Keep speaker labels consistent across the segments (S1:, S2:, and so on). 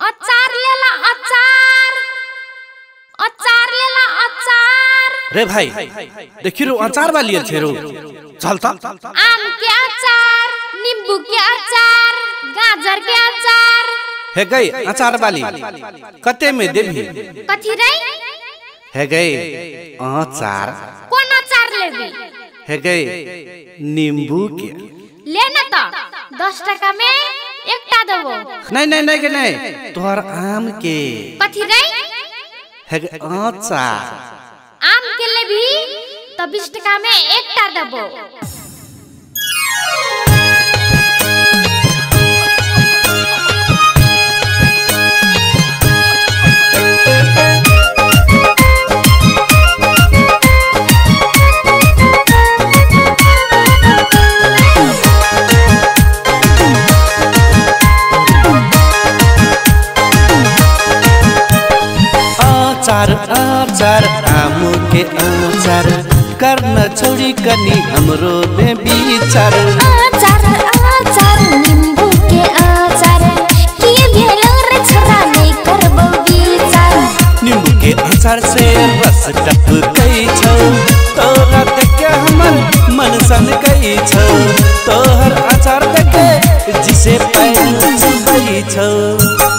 S1: अचार लेला अचार, अचार लेला अचार।
S2: रे भाई देखी रो अचार वाली अच्छे रो चलता।
S1: आम के अचार, नींबू के अचार, गाजर के अचार।
S2: है गई अचार वाली कते में देवी?
S1: कथी रे?
S2: है गई अचार।
S1: कौन अचार लेबी?
S2: है गई नींबू के।
S1: लेना तो 10 टका में एकटा देबो।
S2: नहीं नहीं नहीं नहीं तोहर आम के।
S1: कथी रे?
S2: है गई अचार।
S1: आम के लेबी तो 20 टका में एकटा देबो।
S2: आचार आचार आम के आचार करना छोड़ी कनी हमरो में विचार।
S1: आचार आचार नींबू के आचार की भेलो रे छोरा नहीं करबो विचार।
S2: नींबू के आचार से रस टपकै छौ तोरा देख हमर मन सन गई छौ। तोहर आचार देख जिसे पैर चुबै छौ।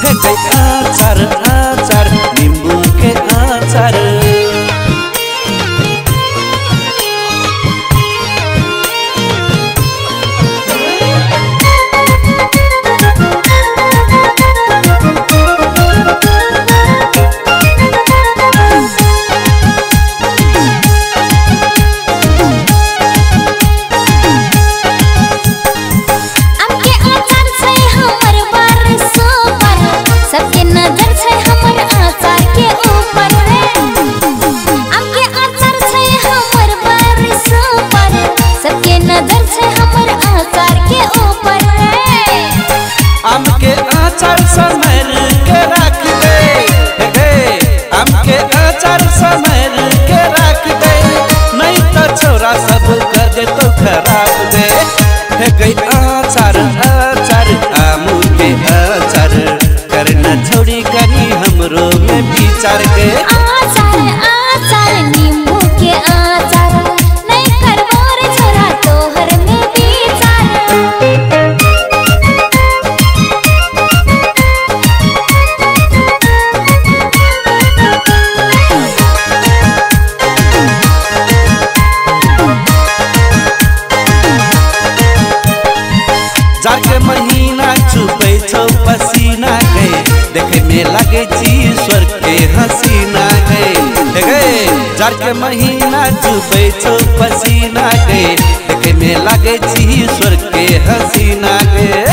S2: हे गई आचार आचार नींबू के आचार। आम के आचार समर के रख दे, आम के आचार समर के रख दे, नहीं तो छोरा सब कर दे तो खराब दे। है गई आचार आचार आम के आचार करना छोड़ी करी हमरो में विचार के।
S1: आचार आचार नींबू के आचार नहीं करबो रे छोरा तोहर में विचार।
S2: जार के महीना चुपै छौ पसीना गए देखे में लगे छी स्वर्ग के हसीना गए। जार के महीना चुपै छौ पसीना गए देखे में लगे छी स्वर्ग के हसीना गए।